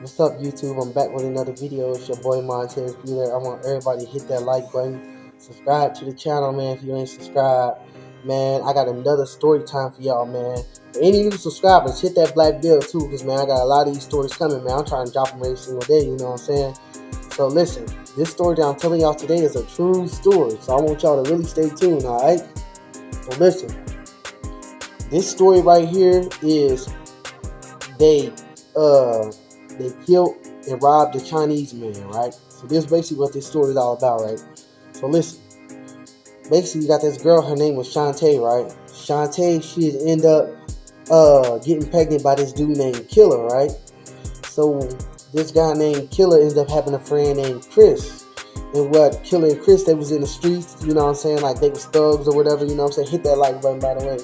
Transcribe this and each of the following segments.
What's up, YouTube? I'm back with another video. It's your boy Montez Bueller. I want everybody to hit that like button, subscribe to the channel, man. If you ain't subscribed, man, I got another story time for y'all, man. For any new subscribers, hit that black bell too, because man, I got a lot of these stories coming, man. I'm trying to drop them every single day. You know what I'm saying? So listen, this story that I'm telling y'all today is a true story. So I want y'all to really stay tuned. All right? So listen, this story right here is they they killed and robbed a Chinese man, right? So this is basically what this story is all about, right? So listen, basically you got this girl, her name was Shantae, right? Shantae, she end up getting pregnant by this dude named Killer, right? So this guy named Killer ends up having a friend named Chris. And what Killer and Chris, they was in the streets, you know what I'm saying? Like they was thugs or whatever, you know what I'm saying? Hit that like button, by the way.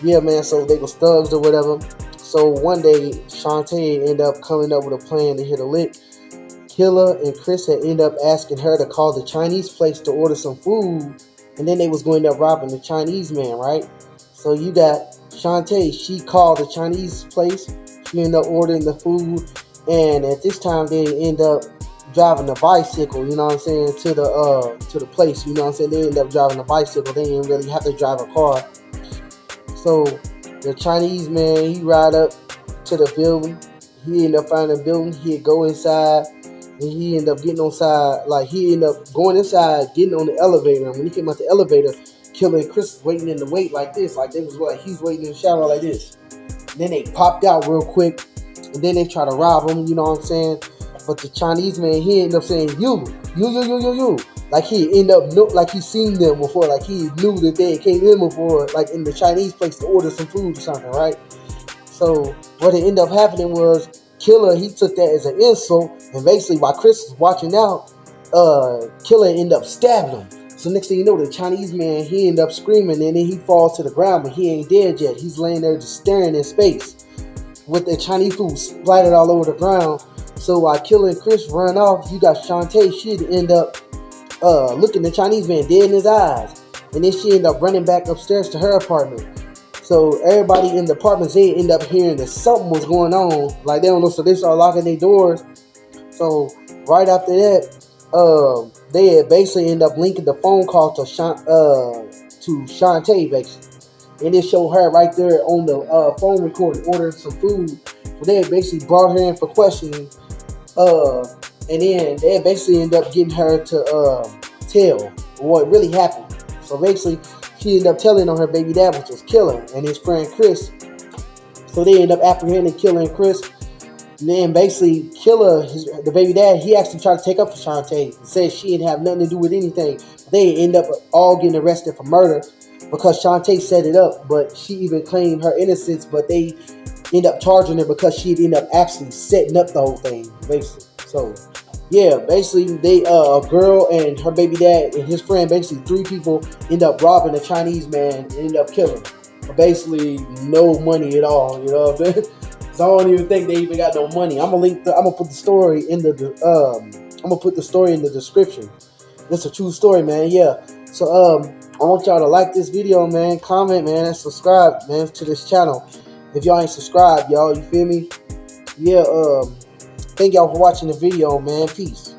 Yeah, man, so they was thugs or whatever. So one day, Shantae ended up coming up with a plan to hit a lick. Killer and Chris had ended up asking her to call the Chinese place to order some food, and then they was going to end up robbing the Chinese man, right? So you got Shantae, she called the Chinese place, she ended up ordering the food, and at this time they end up driving a bicycle, you know what I'm saying, to the place, you know what I'm saying? They end up driving a bicycle, they didn't really have to drive a car. So the Chinese man, he ride up to the building. He end up finding a building. He'd go inside, and he end up getting on side. Like he end up going inside, getting on the elevator. And when he came out the elevator, Killer and Chris was waiting in the wait like this. Like they was like he's waiting in the shower like this. And then they popped out real quick, and then they try to rob him. You know what I'm saying? But the Chinese man, he ended up saying you. Like he ended up like he seen them before, like he knew that they came in before, like in the Chinese place to order some food or something, right? So what ended up happening was Killer, he took that as an insult, and basically while Chris was watching out, Killer ended up stabbing him. So next thing you know, the Chinese man, he ended up screaming, and then he falls to the ground, but he ain't dead yet. He's laying there just staring in space with the Chinese food splattered all over the ground. So while Killer and Chris run off, you got Shantae, she'd end up looking the Chinese man dead in his eyes, and then she ended up running back upstairs to her apartment. So everybody in the apartments, they end up hearing that something was going on, like they don't know, so they start locking their doors. So right after that, they had basically end up linking the phone call to Shantae basically, and it showed her right there on the phone recording ordering some food. So they had basically brought her in for questioning. And then they basically end up getting her to tell what really happened. So basically, she ended up telling on her baby dad, which was Killer, and his friend Chris. So they end up apprehending Killer and Chris. And then basically, Killer, the baby dad, he actually tried to take up for Shantae and said she didn't have nothing to do with anything. They end up all getting arrested for murder because Shantae set it up, but she even claimed her innocence, but they end up charging her because she ended up actually setting up the whole thing, basically. So yeah, basically they a girl and her baby dad and his friend, basically three people, end up robbing a Chinese man and end up killing him. But basically no money at all, you know what I'm saying? So I don't even think they even got no money. I'm gonna put the story in the description. It's a true story, man. Yeah. So I want y'all to like this video, man, comment, man, and subscribe, man, to this channel. If y'all ain't subscribed, y'all, you feel me? Yeah, thank y'all for watching the video, man. Peace.